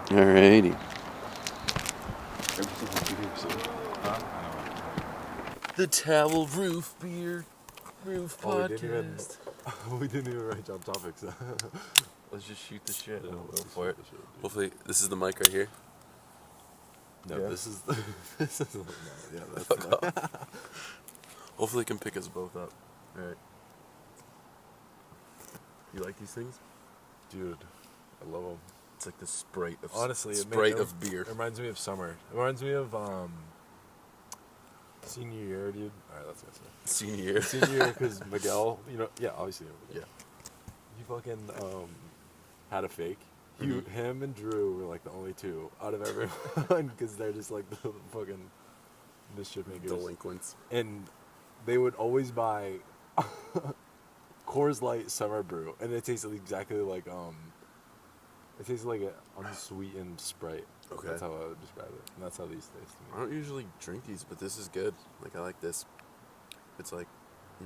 Alrighty. The Towel Roof Beer Roof Podcast. We didn't even write down topics. Let's just shoot the shit. Yeah, Go let's for it. shoot the shit, dude. Hopefully, this is the mic right here. No, Yeah. this is no, yeah, that's Fuck off. Hopefully, it can pick us both up. Alright. You like these things? dude. I love them. It's like the Sprite of Honestly, Sprite of beer. It reminds me of summer. It reminds me of senior year, dude. All right, let's go. Senior year. Senior year, because Miguel, yeah, obviously. Yeah. He fucking had a fake. Him and Drew were like the only two out of everyone because they're just like the fucking mischief makers. Delinquents. And they would always buy Coors Light Summer Brew, and it tasted exactly like it tasted like an unsweetened Sprite. Okay. That's how I would describe it. And that's how these taste I to me. don't usually drink these, but this is good. Like, I like this. It's like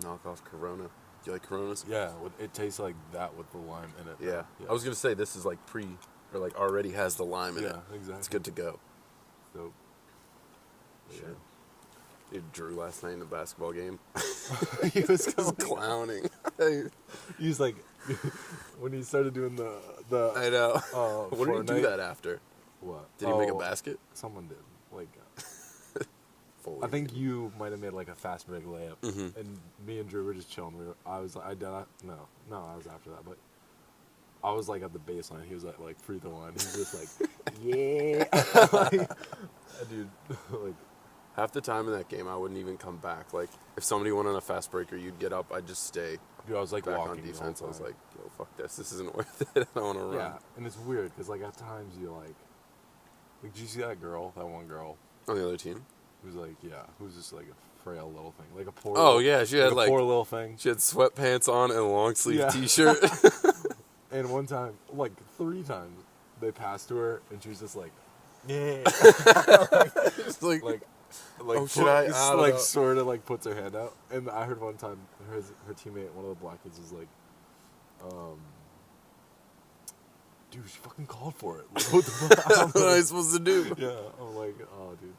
knockoff Corona. Do you like Coronas? Yeah, it tastes like that with the lime in it. Yeah. I was going to say this is like or like already has the lime in it. Yeah, exactly. It's good to go. So, Shit. Dude, Drew last night in the basketball game. he was clowning. He was like, when he started doing the I know. What did he do Fortnite- that after? What? Did he make a basket? Someone did. Like, Fully. I think you might have made like a fast break layup, Mhm. and me and Drew were just chilling. I was like, I was after that, but I was like at the baseline. He was at like free throw line. He was just like, yeah, dude, like. Half the time in that game, I wouldn't even come back. Like, if somebody went on a fast breaker, you'd get up, I'd just stay Dude, I was like back walking on the whole defense. I was time. like, yo, fuck this. This isn't worth it. I don't want to run. Yeah, and it's weird because like at times you like, did you see that one girl On the other team? who's like, who's just like a frail little thing, like a poor. Oh, little, yeah. She had a like, poor little thing. she had sweatpants on and a long sleeve Yeah. t-shirt. And one time, like 3 times, they passed to her, and she was just like, yeah, Just like, like Oh, should I? I don't like know. sort of like puts her hand out. And I heard one time her teammate, one of the black kids, was like, dude, she fucking called for it. Like, what the fuck? what am I supposed to do? Yeah, I'm like, oh, dude,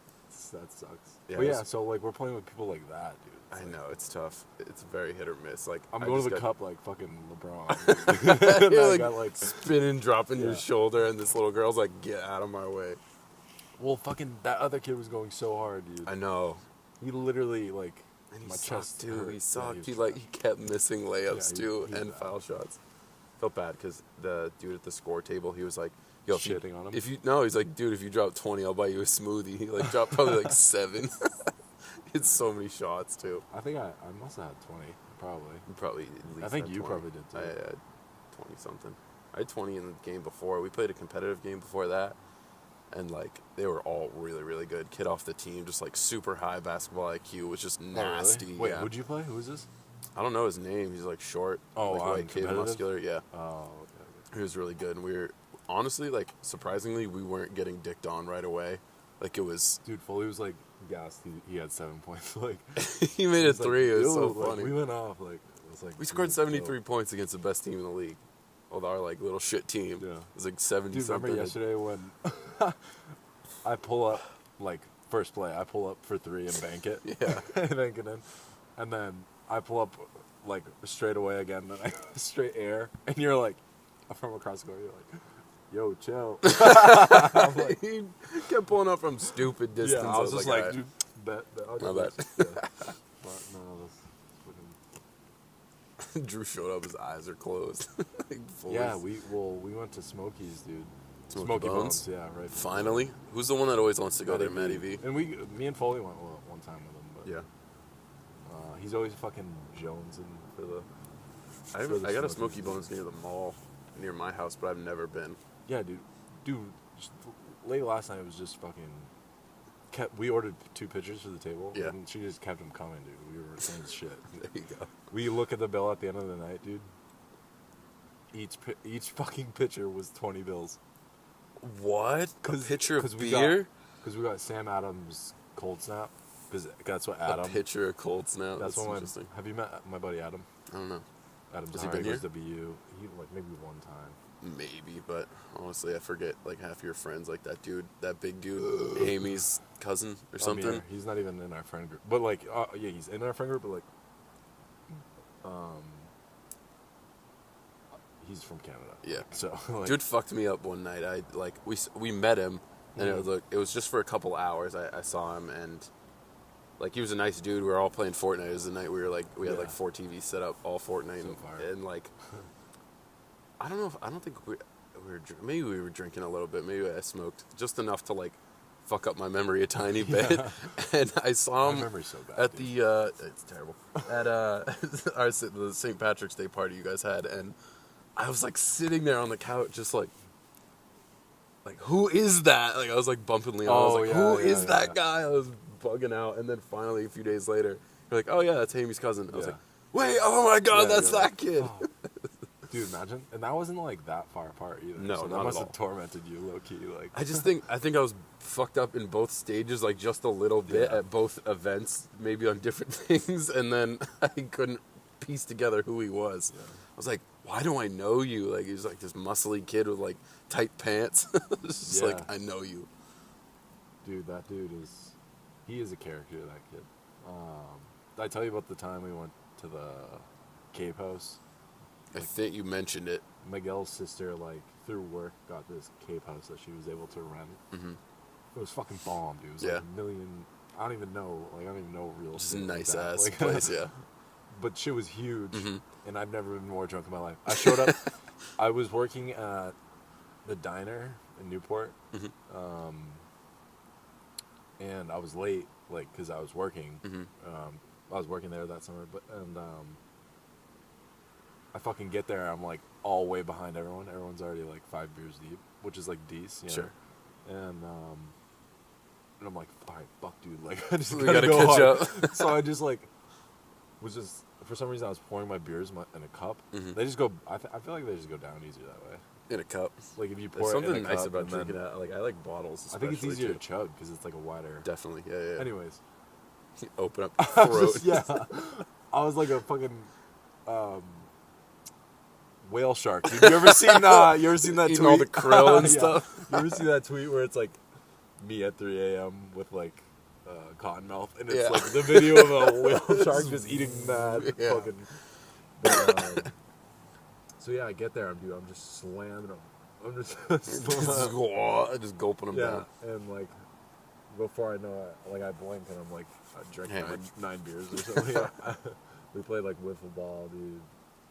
that sucks. Yeah, But it yeah, was- so like we're playing with people like that, dude. It's I like, know, it's tough. It's very hit or miss. Like, I'm I going to just the got- cup like fucking LeBron. And You're I like, got like, spinning, dropping your Yeah. shoulder, and this little girl's like, get out of my way. well, fucking that other kid was going so hard, dude. I know. He literally like And he my sucked, chest too. hurt. He Yeah, sucked. was He kept missing layups, Yeah, too, he's and bad. foul shots. Felt bad, because the dude at the score table, he was like, yo, if you- Shitting on him? he's like, dude, if you drop 20, I'll buy you a smoothie. He, like, dropped probably, like, 7. It's so many shots, too. I think I must have had 20, probably. You probably at least I think had you 20. probably did, too. I had 20-something. I had 20 in the game before. We played a competitive game before that, and, like, they were all really, really good. Kid off the team, just, like, super high basketball IQ, was just nasty. Oh, really? Wait, yeah. who'd you play? Who is this? I don't know his name. He's, like, short. Oh, like, white kid, competitive? muscular. Yeah. Oh, okay. He was really good, and we were, honestly, like, surprisingly, we weren't getting dicked on right away. Like, it was, Dude, Foley was like gassed. He had 7 points. Like he made he a was like, 3. It was yo, so like, funny. We went off. Like it was like We scored dude, 73 yo. points against the best team in the league. With our, like, little shit team. Yeah. It was, like, 70 Dude, something. remember yesterday when I pull up, like first play, I pull up for 3 and bank it. Yeah. And bank it in, and then I pull up like straight away again. Then I straight air, and you're like from across the court. You're like, yo, chill. I'm like, He kept pulling up from stupid distance. yeah, I was just like, "Alright." dude, bet. I'll My do bad. this." Yeah. But no, that's fucking. Drew showed up, his eyes are closed. Like, fully. Yeah, we went to Smokies, dude. Smoky Bones? Yeah, right. Finally? Who's the one that always wants to go there, Matty V? And me and Foley went one time with him, but Yeah. he's always fucking jonesing for the. I got a Smokies. Smoky Bones near the mall, near my house, but I've never been. Yeah, dude, just, late last night it was just fucking. We ordered 2 pitchers for the table, Yeah. and she just kept them coming, dude. We were saying shit. There you go. We look at the bill at the end of the night, dude. Each fucking pitcher was 20 bills. What? A pitcher of we beer? Because we got Sam Adams Cold Snap. Because that's what A Adam. pitcher of cold snap? That's That's what interesting. Have you met my buddy Adam? I don't know. Adam's Has he high, been goes here? to BU. He like maybe one time. Maybe, but honestly, I forget like half your friends. Like that big dude, Amy's cousin or something. Yeah, he's not even in our friend group. But like, yeah, he's in our friend group. But like, um, he's from Canada. Yeah. So like, Dude fucked me up one night. We met him, and it was just for a couple hours. I saw him, and like he was a nice dude. We were all playing Fortnite. It was the night we had like 4 TVs set up, all Fortnite, and like I don't know. I don't think maybe we were drinking a little bit. Maybe I smoked just enough to like fuck up my memory a tiny bit. And I saw him my memory's so bad, at the it's terrible at the St. Patrick's Day party you guys had, and I was like sitting there on the couch, just like who is that? Like I was like bumping Leon. I was like, who is that guy? I was bugging out, and then finally a few days later, you're like, oh yeah, that's Amy's cousin. I was like, wait, oh my god, that's that kid. Oh. Dude, imagine, and that wasn't like that far apart either. No, so not that must at have all. tormented you low key. Like I think I was fucked up in both stages, like just a little bit at both events, maybe on different things, and then I couldn't piece together who he was. Yeah. I was like, why do I know you? Like he's like this muscly kid with like tight pants. It's just like I know you. Dude, that dude he is a character, that kid. Did I tell you about the time we went to the Cave House? I think you mentioned it. Miguel's sister, like, through work, got this cave house that she was able to rent. Mm-hmm. It was fucking bomb, dude. It was like $1 million. I don't even know real estate. Just a nice like ass place, yeah. But shit was huge, and I've never been more drunk in my life. I showed up. I was working at the diner in Newport, and I was late, like, because I was working. I was working there that summer, I fucking get there, I'm like all way behind everyone. Everyone's already like 5 beers deep, which is like decent, you know? And I'm like, all right, fuck, dude, like I just gotta go catch hard. up. So I just like was just for some reason I was pouring my beers in a cup. They just go. I feel like they just go down easier that way. In a cup. Like if you There's pour something it in a nice cup about drinking it. Like I like bottles. I think it's easier too. to chug because it's like a wider. Definitely, yeah. Anyways, open up your throat. I was like a fucking. Whale shark. Dude. You ever seen that Eating tweet? all the krill and stuff. You ever see that tweet where it's like me at 3 a.m. with like cottonmouth, and it's like the video of a whale shark just eating that fucking. So yeah, I get there, dude. I'm just slamming them. I'm just just gulping them down. And like before I know it, like I blink and I'm like I drank 9 beers or something. We played like wiffle ball, dude.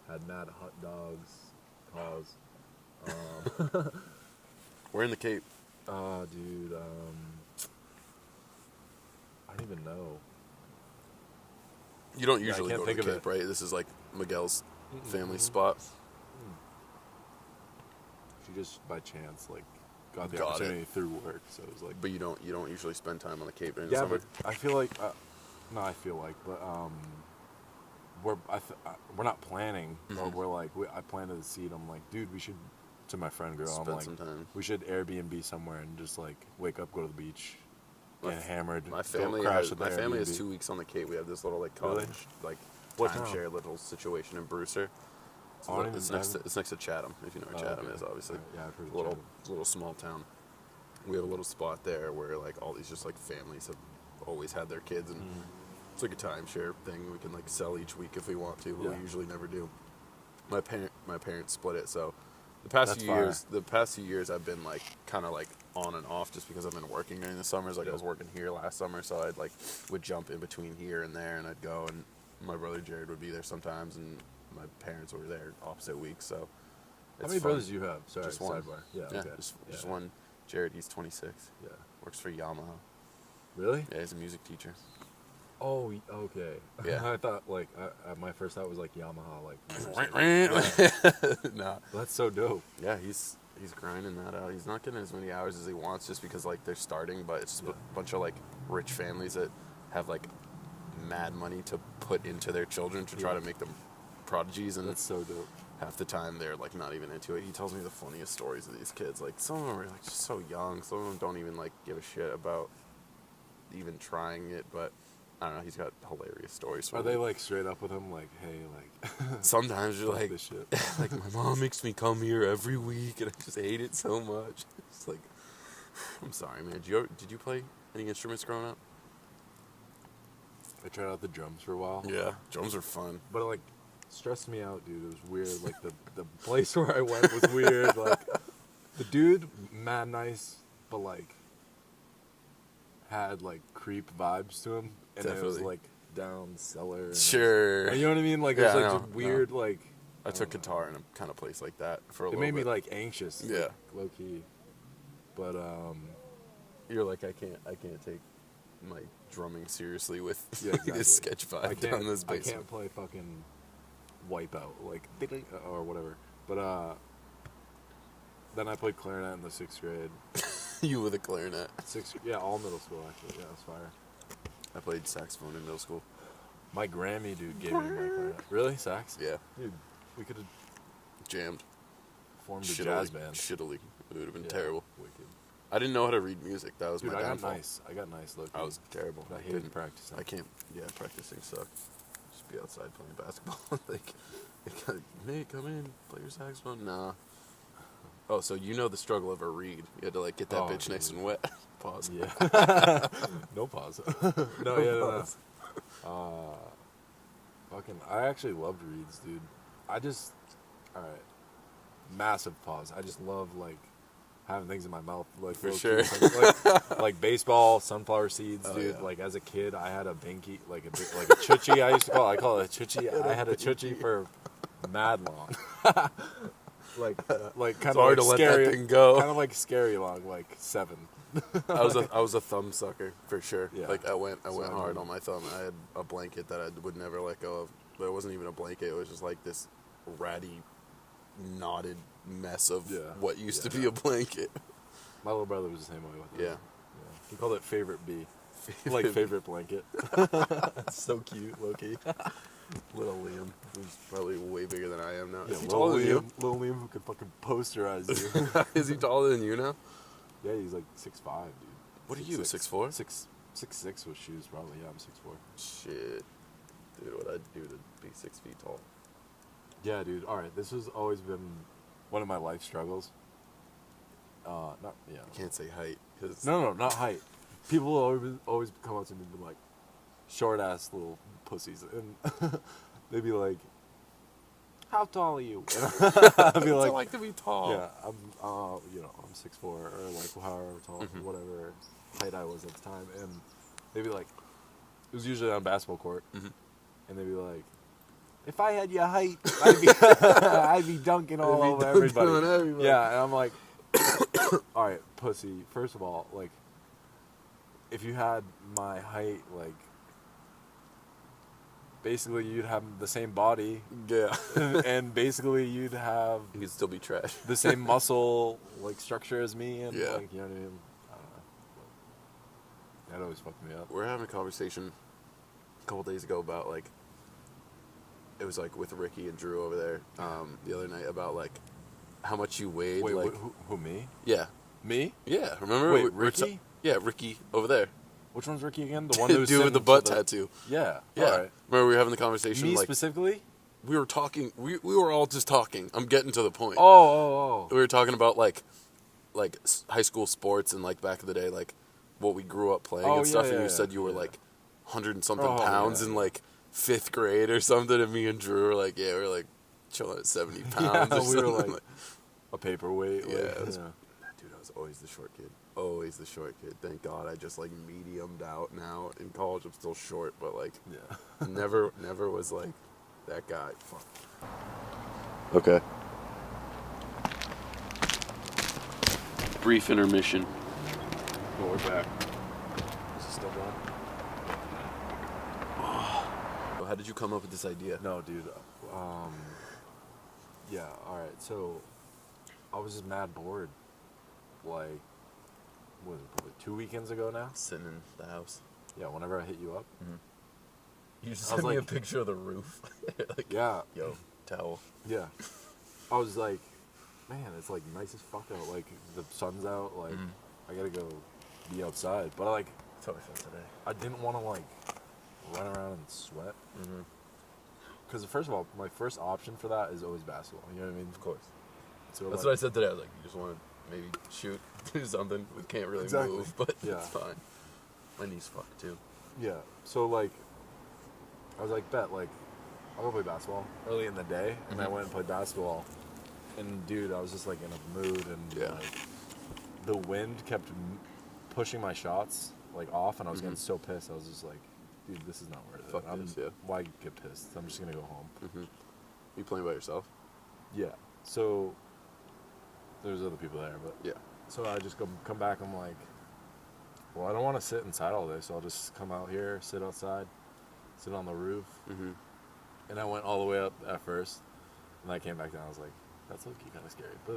Had mad hot dogs, calls. We're in the Cape. Dude, I don't even know. You don't usually go to the Cape, it. right? This is like Miguel's family spot. She just by chance like got the opportunity through work, so it was like. But you don't usually spend time on the Cape during the summer. But I feel like, we're not planning, or we're like, I planted the seed. I'm like, dude, we should, to my friend girl, Spend I'm like, some time. We should Airbnb somewhere and just like wake up, go to the beach, get hammered. My family has 2 weeks on the Cape. We have this little like cottage, like timeshare little situation in Brewster. It's next to Chatham, if you know where Chatham is, obviously. Yeah, I've heard of little small town. We have a little spot there where like all these just like families have always had their kids, and it's like a timeshare thing. We can like sell each week if we want to, but we usually never do. My parents split it, so the past few years I've been like kind of like on and off just because I've been working during the summers. Like I was working here last summer, so I'd like would jump in between here and there, and I'd go, and my brother Jared would be there sometimes, and my parents were there opposite weeks. So how many brothers do you have? Sorry, just one. Sidebar. Yeah, okay. Just one. Jared, he's 26. Yeah, works for Yamaha. Really? Yeah, he's a music teacher. Oh, okay. Yeah. I thought like my first thought was like Yamaha, like. No. That's so dope. Yeah, he's grinding that out. He's not getting as many hours as he wants just because like they're starting, but it's just a bunch of like rich families that have like mad money to put into their children to try to make them prodigies, and that's so dope. Half the time they're like not even into it. He tells me the funniest stories of these kids. Like some of them are like just so young. Some of them don't even like give a shit about even trying it, but I don't know. He's got hilarious stories. Are they like straight up with him? Like, hey, like. Sometimes you're fuck like, this shit. like my mom makes me come here every week, and I just hate it so much. It's like, I'm sorry, man. Did you play any instruments growing up? I tried out the drums for a while. Yeah, drums are fun. But it, like, stressed me out, dude. It was weird. Like, the place where I went was weird. Like, the dude, mad nice, but, like, had, like, creep vibes to him. And it was, Definitely. like, down cellar. And Sure. you know what I mean? Like, Yeah, it was, I like, know, weird, like. I took guitar in a kind of place like that for a It little made bit. me, like, anxious. Yeah. Like, low key. But, You're like, I can't take my drumming seriously with yeah, exactly. this sketch vibe down this basement. I can't play fucking Wipeout, like, or whatever. But, then I played clarinet in the 6th grade. You with a clarinet. Yeah, all middle school, actually. Yeah, it was fire. I played saxophone in middle school. My Grammy dude gave me my clarinet. Really? Sax? Yeah. Dude, we could have Jammed. formed a jazz band. Shittily. It would have been Yeah, terrible. Wicked. I didn't know how to read music. That was Dude, my I got downfall. nice. I got nice look. I was terrible. I hated practicing. I can't. Yeah, practicing sucked. Just be outside playing basketball. like, hey, come in, play your saxophone. Nah. Oh, so you know the struggle of a reed. You had to like get that bitch dude. nice and wet. Pause. Yeah. No pause. No, yeah, no. pause. Fucking, I actually loved reeds, dude. Alright. Massive pause. I just love, like, having things in my mouth. Like, For low-key, sure. like baseball, sunflower seeds, Oh, dude. yeah. Like, as a kid, I had a binky, like a chuchi, I used to call it. I call it a chuchi. I had a chuchi for mad long. like kind It's of hard like to let scary, that thing go. kind of like scary long, like 7. I was a thumb sucker for sure. Yeah. Like I went So I hard mean- on my thumb. I had a blanket that I would never let go of. But it wasn't even a blanket. It was just like this ratty, knotted mess of Yeah. what used to Yeah. be a blanket. My little brother was the same way with it. Yeah. He called it favorite B. Like favorite blanket. So cute, Loki. Little Liam, who's probably way bigger than I am now. Yeah, Is he little taller than you? Liam, who could fucking posterize you. Is he taller than you now? Yeah, he's like 6'5", dude. What are you, 6'4"? 6'6" with shoes, probably. Yeah, I'm 6'4". Shit. Dude, what I'd do to be 6 feet tall. Yeah, dude. All right, this has always been one of my life struggles. Not yeah. You can't say height. Cause No, not height. People will always come up to me and be like, short ass little pussies, and they'd be like, "How tall are you?" And I'd be I like, like to be tall. "Yeah, I'm, I'm 6'4", or like however tall, whatever height I was at the time." And they'd be like, it was usually on a basketball court, and they'd be like, "If I had your height, I'd be dunking all over everybody." on everybody. Yeah, and I'm like, all right, pussy. First of all, like, if you had my height, like, basically you'd have the same body, Yeah. and basically you'd have You could still be trash. the same muscle, like, structure as me, and Yeah. like, you know what I mean? I don't know. That always fucked me up. We're having a conversation a couple days ago about, like, it was, like, with Ricky and Drew over there the other night about, like, how much you weighed. Wait, like, who me? Yeah. Me? Yeah, remember? Wait, We were Ricky? Yeah, Ricky over there. Which one's Ricky again? The one who was Dude with the sitting butt to tattoo. Yeah. Yeah. All right. Remember we were having the conversation, Me like, specifically? we were talking, we were all just talking. I'm getting to the point. Oh. We were talking about, like high school sports and, like, back in the day, like, what we grew up playing Oh, and stuff, yeah, and you yeah, said you were, yeah. like, 100 and something Oh, pounds yeah. in, like, 5th grade or something, and me and Drew were like, yeah, we were, like, chilling at 70 pounds or we something. were like a paperweight. Yeah, like, it was- Dude, I was always the short kid. Always the short kid. Thank God I just, like, mediumed out now. In college, I'm still short, but, like, yeah. never was, like, that guy. Fuck. Okay. Brief intermission. Well, we're back. Is it still going? How did you come up with this idea? No, dude. Yeah, alright, so I was just mad bored. Like, what was it, probably 2 weekends ago now? Sitting in the house. Yeah, whenever I hit you up. You just I was sent me a like- picture of the roof. Like, Yeah, yo, towel. yeah. I was like, man, it's like nice as fuck out. Like, the sun's out. Like, I gotta go be outside. But, like, That's how I felt today. I didn't want to, like, run around and sweat. Because first of all, my first option for that is always basketball. You know what I mean? Of course. So That's what I said today. I was like, you just want to maybe shoot, do something. We can't really move, but Yeah. it's fine. My knee's fucked too. Yeah. So like, I was like, bet like, I'll go play basketball early in the day, and I went and played basketball. And dude, I was just like in a mood, and like, the wind kept pushing my shots like off, and I was getting so pissed. I was just like, dude, this is not worth it. Fuck this, yeah. Why get pissed? I'm just gonna go home. You playing by yourself? Yeah. So there's other people there, but Yeah. so I just come back. I'm like, well, I don't want to sit inside all day, so I'll just come out here, sit outside, sit on the roof. And I went all the way up at first, and I came back down. I was like, that's low-key kind of scary, but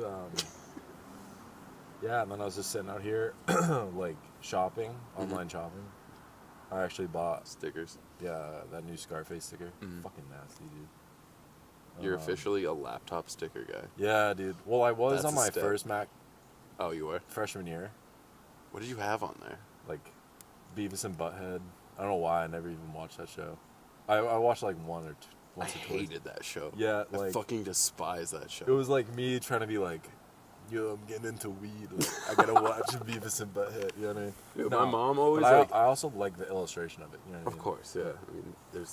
yeah. And then I was just sitting out here, like shopping, online shopping. I actually bought Stickers. that new Scarface sticker. Fucking nasty, dude. You're officially a laptop sticker guy. Yeah, dude. Well, I was That's on a my step. first Mac Oh, you were? freshman year, What did you have on there? like Beavis and Butthead. I don't know why I never even watched that show. I watched like once or I twice. hated that show. Yeah, I like fucking despise that show. it was like me trying to be like, yo, I'm getting into weed. Like, I gotta watch Beavis and Butthead. You know what I mean? Dude, No, my mom always but like. I also like the illustration of it. You know what I Of mean? course, yeah. I mean,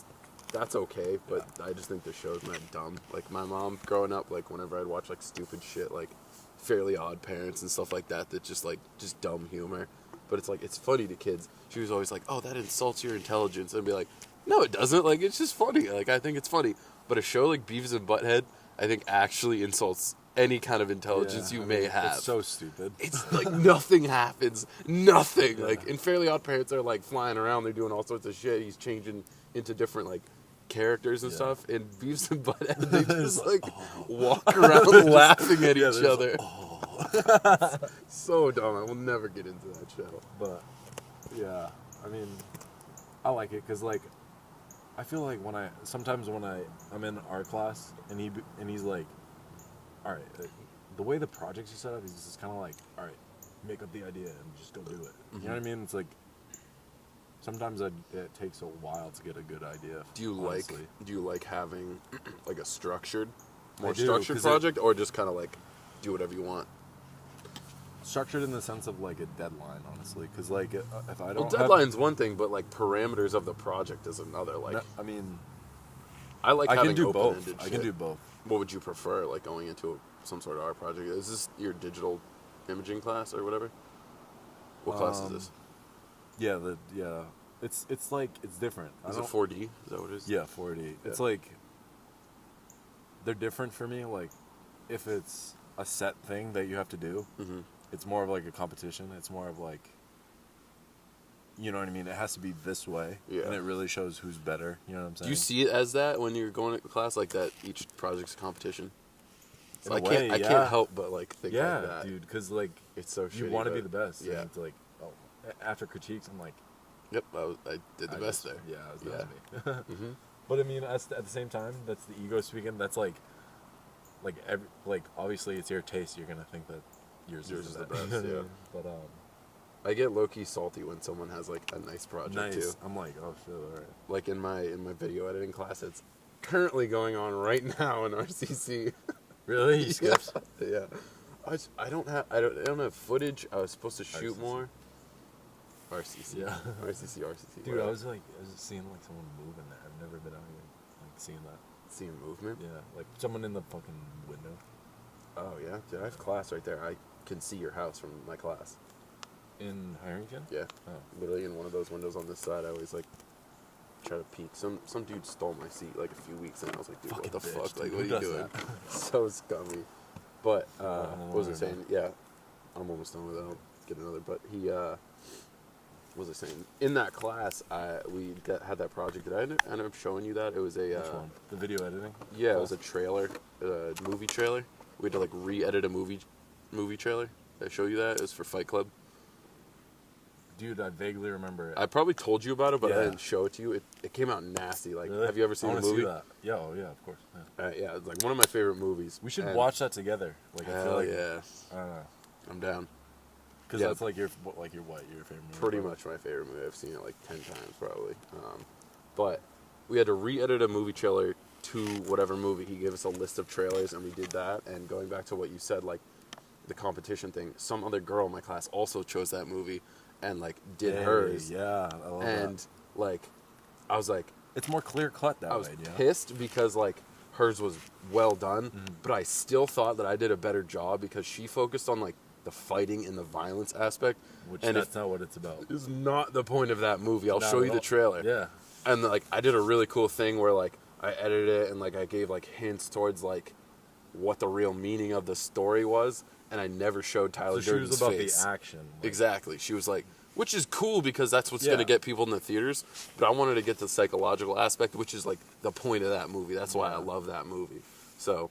that's okay, but I just think the show's not dumb. Like my mom growing up, like whenever I'd watch like stupid shit, like Fairly Odd Parents and stuff like that, just dumb humor. But it's like it's funny to kids. She was always like, "Oh, that insults your intelligence," and I'd be like, "No, it doesn't. Like it's just funny. Like I think it's funny." But a show like Beavis and Butthead, I think actually insults any kind of intelligence you may have. It's so stupid. It's like nothing happens. Nothing. Like in Fairly Odd Parents, they're like flying around. They're doing all sorts of shit. He's changing into different like characters and stuff. And Beavis and Butthead, they just like walk around laughing at each other. So dumb. I will never get into that show. But yeah, I mean, I like it because like I feel like sometimes when I'm in art class and he's like, all right, the way the projects you set up, he's just kind of like, all right, make up the idea and just go do it. You know what I mean? It's like sometimes it takes a while to get a good idea. Do you like having like a more do, structured 'cause project, or just kind of like do whatever you want? Structured in the sense of like a deadline, honestly, because like if I don't Well, deadline's one thing, but like parameters of the project is another. Like, I mean, I like I having can do both. open-ended I can shit. do both. What would you prefer, like going into some sort of art project? Is this your digital imaging class or whatever? What class is this? Yeah, it's like it's different. Is it 4D? Is that what it is? Yeah, 4D. It's like they're different for me. Like if it's a set thing that you have to do, it's more of like a competition. It's more of like, you know what I mean? It has to be this way, and it really shows who's better. You know what I'm saying? Do you see it as that when you're going to class, like that each project's a competition? So I can't help but like think like that. Dude, because like It's so shitty. you want to be but- the best. Yeah. And it's like, oh, after critiques, I'm like, Yep. I did the best there. Yeah, that was me. But I mean, at the same time, that's the ego speaking. That's like obviously it's your taste. You're gonna think that yours is the best. yeah. But I get low-key salty when someone has like a nice project too. I'm like, oh shit, all right. Like in my video editing class, it's currently going on right now in RCC. Really? You skipped? Yeah. I don't have footage. I was supposed to shoot RCC. more. RCC. Yeah. RCC. Dude, whatever. I was seeing like someone move in there. I've never been out here like seeing that. Seeing movement. Yeah, like someone in the fucking window. Oh yeah, dude. I have class right there. I can see your house from my class. In Harrington? Yeah. Oh. Literally in one of those windows on this side, I always like try to peek. Some dude stole my seat like a few weeks in. I was like, dude, Fucking what the bitch, fuck? dude. Like, Who what are you does doing? that? So scummy. But what was I right saying? Yeah, I'm almost done with it. I'll get another. But he, what was I saying? In that class, we had that project. Did I end up showing you that? It was a. Which one? The video editing? Yeah, it was a trailer, movie trailer. We had to like re-edit a movie trailer. Did I show you that? It was for Fight Club. Dude, I vaguely remember it. I probably told you about it, but I Yeah. didn't show it to you. It came out nasty. Like, Really? have you ever seen I the wanna movie? See that. Yeah, oh yeah, of course. Yeah. Yeah, it's like one of my favorite movies. We should And watch that together. Like I feel Hell like yeah, I don't know, I'm down. because Yeah. that's like your favorite movie. Pretty probably. much my favorite movie. I've seen it like 10 times probably. but we had to re-edit a movie trailer to whatever movie. He gave us a list of trailers, and we did that. And going back to what you said, like the competition thing, some other girl in my class also chose that movie and like did hers. Yeah, I love that. And like, I was like, It's more clear cut that I was way. pissed because like hers was well done, Mm-hmm. but I still thought that I did a better job because she focused on like the fighting and the violence aspect, Which and that's not what it's about. is not the point of that movie. I'll Not show at you the all. trailer. Yeah. And like I did a really cool thing where like I edited it and like I gave like hints towards like what the real meaning of the story was, and I never showed Tyler So she Durden's was about face. the action. Like, Exactly. She was like, which is cool because that's what's Yeah. going to get people in the theaters. But I wanted to get the psychological aspect, which is like the point of that movie. That's why I love that movie. So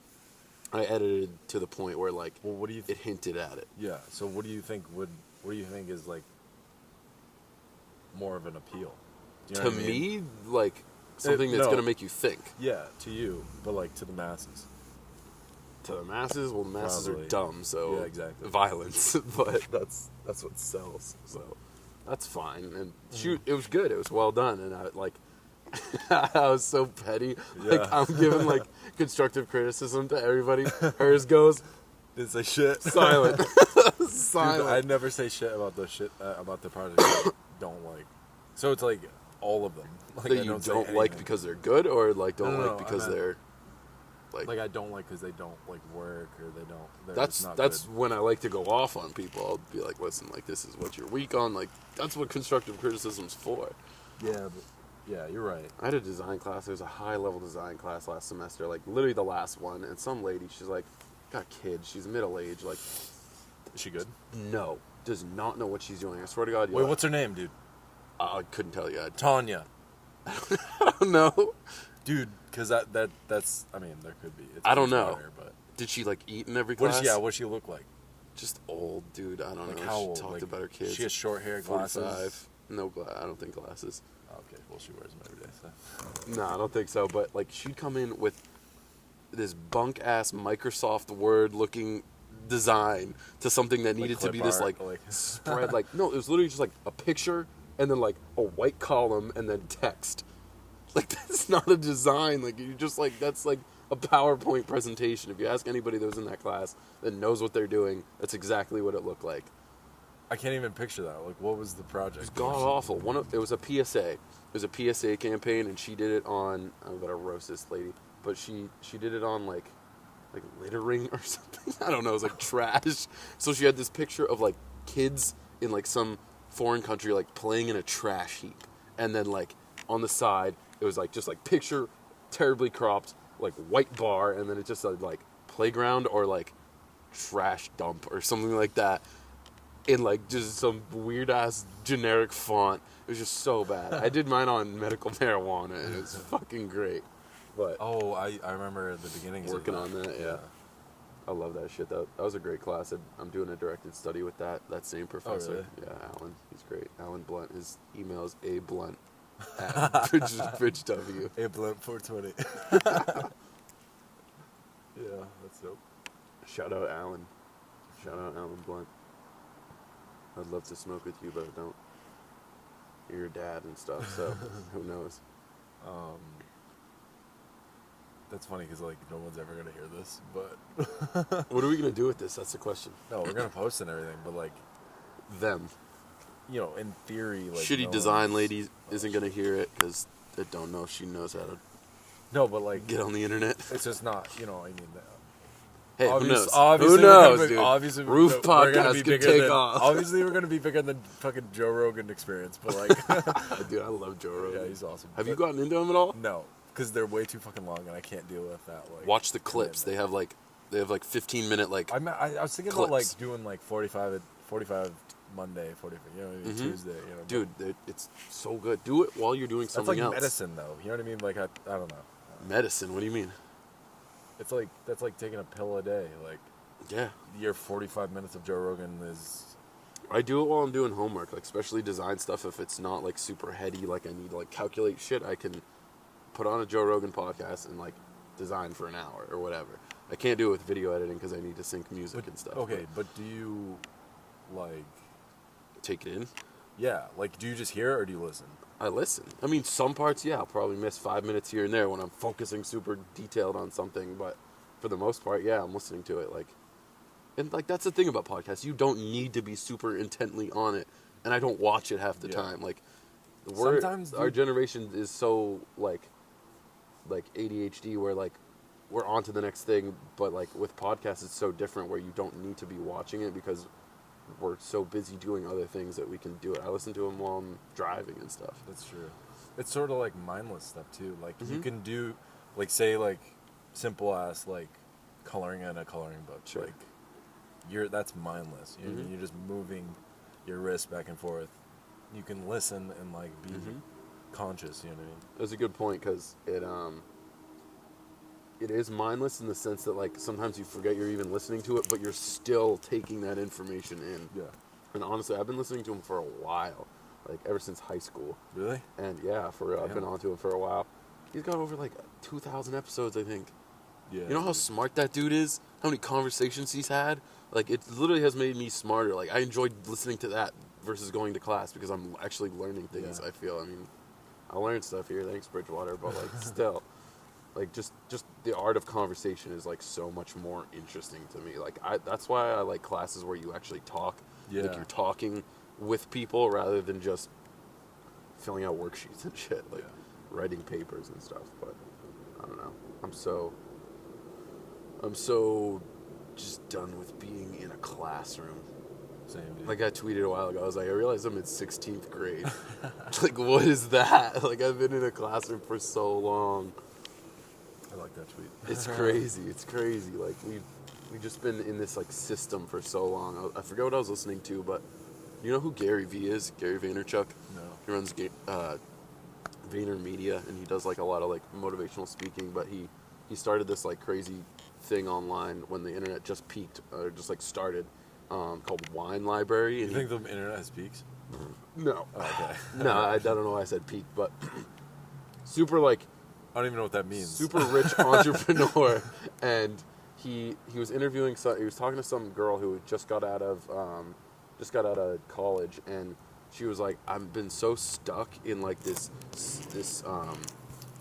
I edited to the point where like Well, what do you? it hinted at it. Yeah. So what do you think is like more of an appeal? Do you know To what I mean? me, like something that's no. going to make you think. Yeah, to you, but like to the masses. To the masses, well, the masses Probably. are dumb, so Yeah, exactly. violence. But that's what sells. So that's fine. And shoot, it was good. It was well done, and I like. I was so petty. Like Yeah. I'm giving like constructive criticism to everybody. Hers goes Didn't say shit. silent. Dude, Silent. I never say shit about about the project I don't like. So it's like all of them. Like, that I you say don't like anything. because they're good, or like don't No, like I because meant- they're like. Like I don't like because they don't like work or they don't. They're That's just not that's good. when I like to go off on people. I'll be like, listen, like this is what you're weak on. Like that's what constructive criticism's for. Yeah, but yeah, you're right. I had a design class. There was a high level design class last semester, like literally the last one. And some lady, she's like, got kids. She's middle aged. Like, Is she good? no, does not know what she's doing. I swear to God. Wait, what's her name, dude? I couldn't tell you. I Tanya. don't know. Dude, because that's. I mean, there could be. It's I don't much know. better, but Did she like eat in every what class? what does she look like? Just old, dude. I don't Like know. how She old? talked Like, about her kids. She has short hair, glasses. 45. No, I don't think glasses. Okay, well she wears them every day. So. No, I don't think so. But like, she'd come in with this bunk ass Microsoft Word looking design to something that needed to clip be this art, like spread. Like no, it was literally just like a picture and then like a white column and then text. Like that's not a design. Like you just like that's like a PowerPoint presentation. If you ask anybody that was in that class that knows what they're doing, that's exactly what it looked like. I can't even picture that. Like, what was the project? It was god awful. It was a PSA. It was a PSA campaign, and she did it on. I'm gonna roast this lady, but she did it on like littering or something. I don't know. It was like trash. So she had this picture of like kids in like some foreign country like playing in a trash heap, and then like on the side it was like just like picture terribly cropped like white bar, and then it just said like playground or like trash dump or something like that. In like just some weird ass generic font. It was just so bad. I did mine on medical marijuana and it was fucking great. But Oh, I remember at the beginning. working on that, yeah. I love that shit. That was a great class. I'm doing a directed study with that same professor. really? Yeah, Alan. He's great. Alan Blunt. His email is ablunt@bridge W. A blunt 420. Yeah, that's dope. Shout out Alan. Shout out Alan Blunt. I'd love to smoke with you, but I don't. You're your dad and stuff, so who knows? That's funny because like no one's ever gonna hear this, but What are we gonna do with this? That's the question. no, we're gonna post and everything. But like, Them. you know, in theory, like Shitty no design one's- lady isn't gonna hear it because they don't know if she knows how to No, but like get on the internet. it's just not. You know, I mean. Hey, Obvious- who knows? Obviously Who we're gonna knows, be- dude? Obviously, Roof we're gonna podcast be could bigger take than, off. Obviously, we're gonna be bigger than fucking Joe Rogan Experience, but like, Dude, I love Joe Rogan. yeah, he's awesome. Have you But gotten into him at all? No, because they're way too fucking long, and I can't deal with that. Like, Watch the clips. commitment. They have like 15-minute like. I was thinking clips. about like doing like 45 Monday, 45, you know, maybe Tuesday, you know. Dude, it's so good. Do it while you're doing that's something like else. medicine, though. You know what I mean? Like I don't know. Medicine? What do you mean? It's like that's like taking a pill a day. Like Yeah. your 45 minutes of Joe Rogan is. I do it while I'm doing homework, like especially design stuff. If it's not like super heady, like I need to like calculate shit, I can put on a Joe Rogan podcast and like design for an hour or whatever. I can't do it with video editing because I need to sync music and stuff. Okay, but do you like? Take it in. Yeah, like, do you just hear it or do you listen? I listen. I mean, some parts, yeah, I'll probably miss 5 minutes here and there when I'm focusing super detailed on something, but for the most part, yeah, I'm listening to it. Like, and like that's the thing about podcasts. You don't need to be super intently on it, and I don't watch it half the time. Like, Sometimes, our dude, generation is so like ADHD, where like we're on to the next thing, but like with podcasts, it's so different where you don't need to be watching it because we're so busy doing other things that we can do it. I listen to them while I'm driving and stuff. that's true. It's sort of like mindless stuff too. Like you Mhm. can do, like say like simple ass like coloring in a coloring book. Sure. Like that's mindless. You know what I mean? Mhm. You're just moving your wrist back and forth. You can listen and like be conscious. You know what I mean? That's a good point because it is mindless in the sense that like sometimes you forget you're even listening to it, but you're still taking that information in. Yeah. And honestly, I've been listening to him for a while, like ever since high school. Really? And yeah, for real, I've been on to him for a while. He's got over like 2,000 episodes, I think. Yeah. You know how smart that dude is? How many conversations he's had? Like, it literally has made me smarter. Like, I enjoyed listening to that versus going to class because I'm actually learning things, Yeah. I feel. I mean, I learned stuff here, thanks, Bridgewater, but, like, still. Like, just the art of conversation is, like, so much more interesting to me. Like, that's why I like classes where you actually talk. Yeah. Like, you're talking with people rather than just filling out worksheets and shit. Like, writing papers and stuff. But, I don't know. I'm so just done with being in a classroom. Same, dude. Like I tweeted a while ago, I was like, I realize I'm in 16th grade. Like, what is that? Like, I've been in a classroom for so long. I like that tweet. It's crazy. It's crazy. Like, we've just been in this, like, system for so long. I forget what I was listening to, but you know who Gary V is? Gary Vaynerchuk? No. He runs Vayner Media, and he does, like, a lot of, like, motivational speaking, but he started this, like, crazy thing online when the internet just peaked, or just, like, started, called Wine Library. You think the internet has peaks? No. Oh, okay. No, I don't know why I said peak, but super, like, I don't even know what that means. super rich entrepreneur, and he was interviewing he was talking to some girl who just got out of college, and she was like, I've been so stuck in like this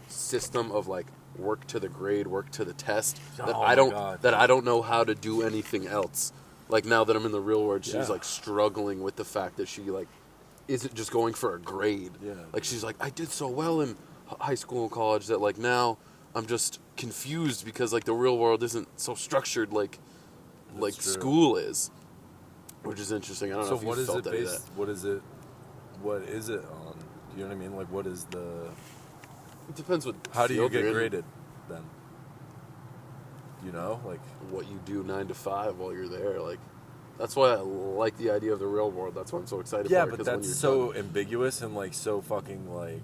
system of like work to the grade, work to the test, that Oh I my don't God. that I don't know how to do anything else. Like, now that I'm in the real world, she's Yeah. like struggling with the fact that she like isn't just going for a grade. Yeah. Like, she's like, I did so well in high school and college that like now I'm just confused because like the real world isn't so structured like That's true. school is, which is interesting. I don't know So if you what is felt it any of based? that. What is it on? Do you know what I mean? Like, what is the? It depends what. How do you field get you're in, graded then? You know, like. what you do 9 to 5 while you're there. Like, that's why I like the idea of the real world. That's why I'm so excited Yeah, for it. but 'Cause when that's you're so done- ambiguous and like so fucking like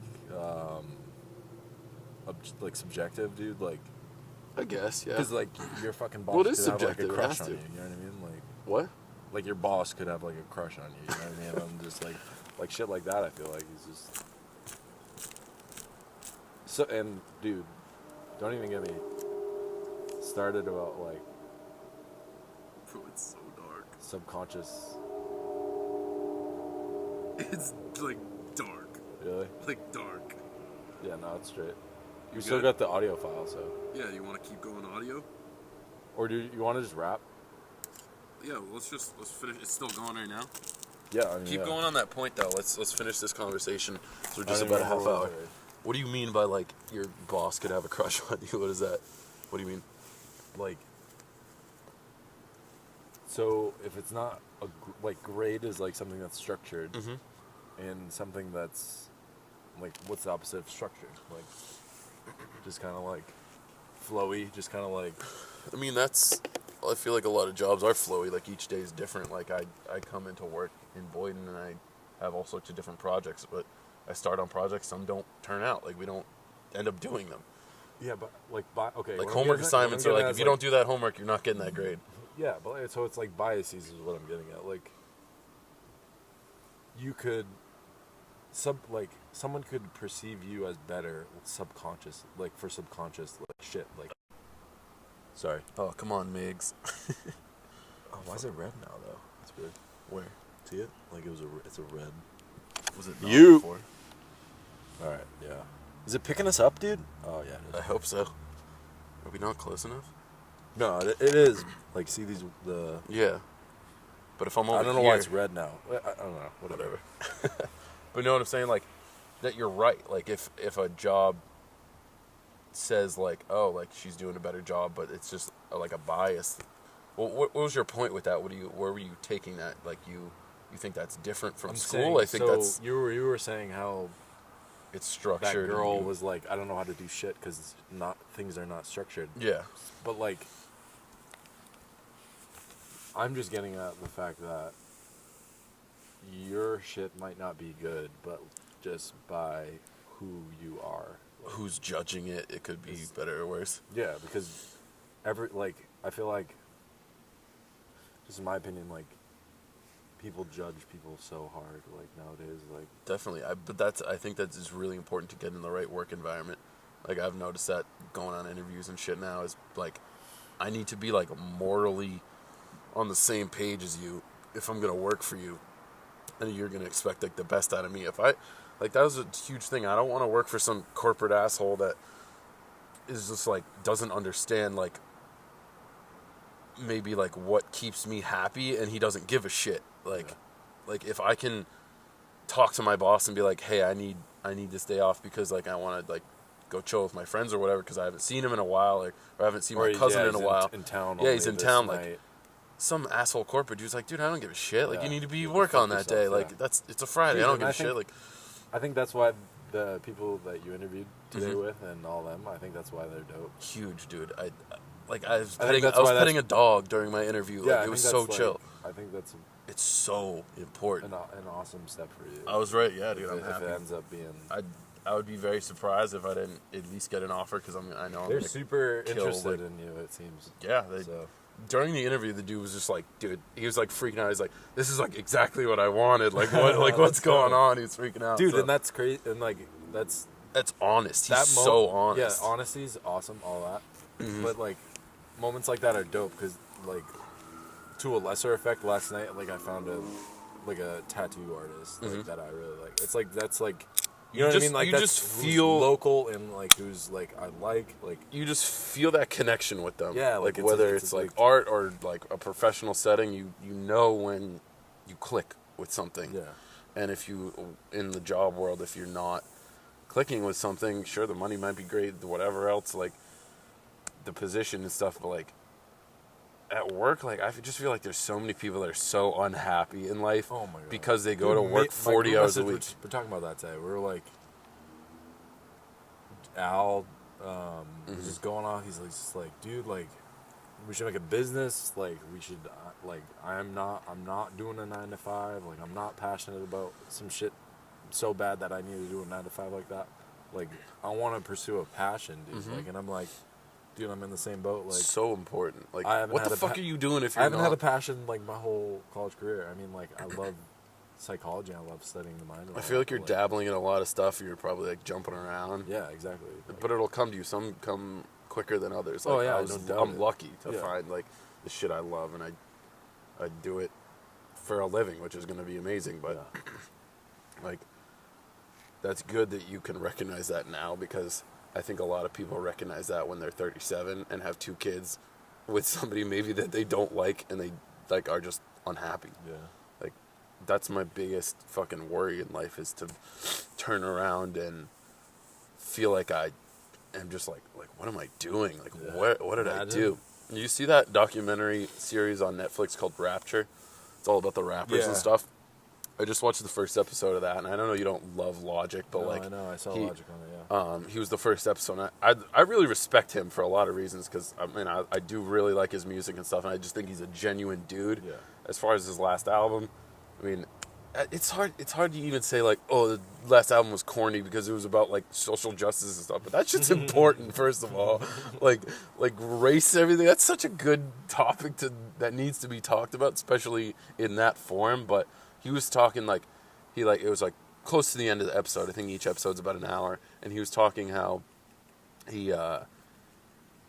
subjective, dude. Like, I guess, yeah. because like your fucking boss Well, it is could have like a subjective, it crush has on to. you. You know what I mean? What? Like your boss could have like a crush on you. You know what I mean? I'm just like shit like that. I feel like he's just so. And dude, don't even get me started about like Bro, it's so dark. subconscious. It's like dark. Really? Like dark. Yeah, no, it's straight. You We still good? got the audio file, so. Yeah, you want to keep going audio? Or do you want to just rap? Yeah, well, let's finish. It's still going right now. Yeah, I mean, Keep yeah. going on that point though. Let's finish this conversation. So we're I just don't about a even half remember hour. what it is. What do you mean by like your boss could have a crush on you? What is that? What do you mean? Like, so if it's not like grade is like something that's structured, and something that's like, what's the opposite of structured? Like, just kind of like flowy, just kind of like. I mean, I feel like a lot of jobs are flowy. Like, each day is different. Like, I come into work in Boyden and I have all sorts of different projects, but I start on projects, some don't turn out. Like, we don't end up doing them. Yeah, but like okay. Like, what I'm homework getting at- assignments what I'm are like, getting if at you is, don't do that homework, you're not getting that grade. Yeah, but so it's like biases is what I'm getting at. Like, you could someone could perceive you as better subconscious, like for subconscious like shit. Like, sorry. Oh, come on, Migs. Oh, why is it red now though? That's weird. Where? See it? Like it's a red. Was it not You. before? All right, yeah. Is it picking us up, dude? Oh yeah. It I is. hope so. Are we not close enough? No, it is. Like, see the. Yeah. But if I'm over I don't know here, why it's red now. I don't know. Whatever. But you know what I'm saying? Like, that you're right. Like, if a job says, like, oh, like, she's doing a better job, but it's just, like, a bias. Well, what was your point with that? Where were you taking that? Like, you think that's different from school? I think so that's... you were saying how It's that structured. girl was like, I don't know how to do shit because things are not structured. Yeah. But like, I'm just getting at the fact that your shit might not be good, but just by who you are. Who's judging it? It could be better or worse. Yeah, because I feel like, just in my opinion, like, people judge people so hard, like, nowadays, like... Definitely. I think that's just really important to get in the right work environment. Like, I've noticed that going on interviews and shit now is, like, I need to be, like, morally on the same page as you if I'm going to work for you. And you're going to expect, like, the best out of me. Like, that was a huge thing. I don't want to work for some corporate asshole that is just, like, doesn't understand, like, maybe, like, what keeps me happy, and he doesn't give a shit. Like, if I can talk to my boss and be like, hey, I need this day off because, like, I want to, like, go chill with my friends or whatever because I haven't seen him in a while, or I haven't seen my cousin in a while. In town. Yeah, he's in town. Night. Like, some asshole corporate dude's like, dude, I don't give a shit. Like, Yeah. you need to be You work fuck on that yourself, day. yeah. Like, it's a Friday. Dude, I don't and give I a shit. think- Like, I think that's why the people that you interviewed today Mhm. with and all them, I think that's why they're dope. huge, dude. I was think petting, that's I was why petting a dog during my interview. Yeah, Like, it was so chill. I think that's It's so important. an awesome step for you. I was right. Yeah, dude. if, I'm if happy. it ends up being... I would be very surprised if I didn't at least get an offer because I know I'm They're gonna super kill, interested like- in you, it seems. Yeah, So, during the interview, the dude was just like, dude, he was like freaking out. He's like, this is like exactly what I wanted. Like, what's That's going dope. on? He was freaking out. dude, So and that's crazy. And like, that's honest. He's that so honest. Yeah, honesty's awesome, all that. Mhm. But like, moments like that are dope because, like, to a lesser effect, last night, like, I found a tattoo artist like, Mhm. that I really like. It's like that's like. You You know what just- I mean? Like, you that's just who's feel- local and like who's like I like You just feel that connection with them. Yeah, like like, whether it's it's like like- art or like a professional setting, you know when you click with something. yeah. And if you, in the job world, if you're not clicking with something, sure, the money might be great, whatever else, like the position and stuff, but like at work, like I just feel like there's so many people that are so unhappy in life Oh my god. because they go Dude, to work my 40 group hours a message, week. We're talking about that today. We were like, Al was just going on. He's like, just like, dude, like, we should make a business. Like, we should, like, I'm not doing a 9 to 5. Like, I'm not passionate about some shit so bad that I need to do a 9 to 5 like that. Like, I want to pursue a passion, dude. Mhm. Like, and I'm like, dude, I'm in the same boat. Like, So important. Like, I haven't what had the a fuck pa- are you doing if I you're haven't not? had a passion like my whole college career. I mean, like, I love psychology. I love studying the mind. and I all feel like that, you're but, dabbling in a lot of stuff. You're probably like jumping around. Yeah, exactly. Like, But it'll come to you. Some come quicker than others. Like, Oh, yeah, I I don't doubt I'm it. lucky to Yeah. find like the shit I love, and I do it for a living, which is going to be amazing. But yeah. like, that's good that you can recognize that now, because I think a lot of people recognize that when they're 37 and have 2 kids with somebody maybe that they don't like, and they like are just unhappy. Yeah. Like, that's my biggest fucking worry in life, is to turn around and feel like I am just like what am I doing? Like, Yeah. what did I Imagine. do? You see that documentary series on Netflix called Rapture? It's all about the rappers Yeah. and stuff. I just watched the first episode of that, and I don't know you don't love Logic, but No, like, I know. I saw he- Logic on it. Yeah. he was the first episode. And I really respect him for a lot of reasons, because I mean I do really like his music and stuff, and I just think he's a genuine dude. Yeah. As far as his last album, I mean, it's hard to even say like, oh, the last album was corny because it was about like social justice and stuff. But that shit's important, first of all. like race, everything. That's such a good topic that needs to be talked about, especially in that form. But he was talking like it was like close to the end of the episode. I think each episode's about an hour, and he was talking how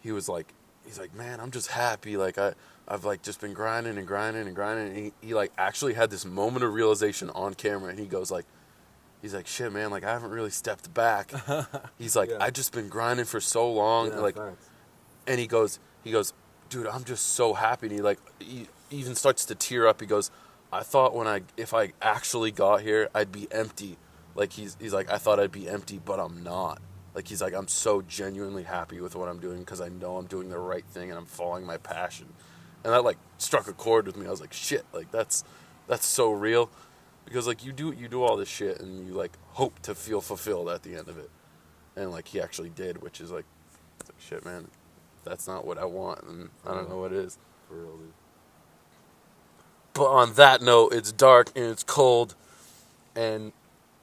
he was like, he's like, man, I'm just happy. Like I've like just been grinding and grinding and grinding. And he like actually had this moment of realization on camera, and he goes like, he's like, shit, man, like I haven't really stepped back. He's like, Yeah. I just been grinding for so long, Yeah, like, facts. and he goes, dude, I'm just so happy. And he even starts to tear up. He goes, I thought if I actually got here, I'd be empty. Like he's like, I thought I'd be empty, but I'm not. Like he's like, I'm so genuinely happy with what I'm doing because I know I'm doing the right thing and I'm following my passion. And that like struck a chord with me. I was like, shit, like that's so real. Because like you do all this shit and you like hope to feel fulfilled at the end of it. And like he actually did, which is like, it's like shit, man. That's not what I want, and I don't know what is. For real, dude. But on that note, it's dark and it's cold, and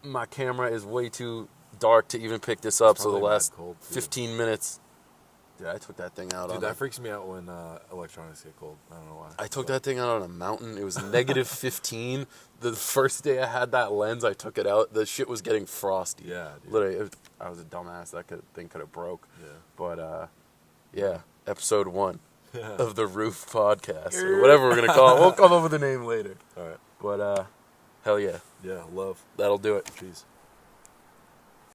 my camera is way too dark to even pick this up. So the probably last mad cold, too. 15 minutes, dude, I took that thing out Dude, on. that freaks me out when electronics get cold. I don't know why. I took that thing out on a mountain. It was negative 15. The first day I had that lens, I took it out. The shit was getting frosty. Yeah, dude. Literally, I was a dumbass. Thing could have broke. Yeah. But yeah, episode 1 Yeah. of the Roof Podcast, or whatever we're gonna call it. We'll come up with a name later. All right. But hell yeah, Yeah, love. that'll do it. Peace.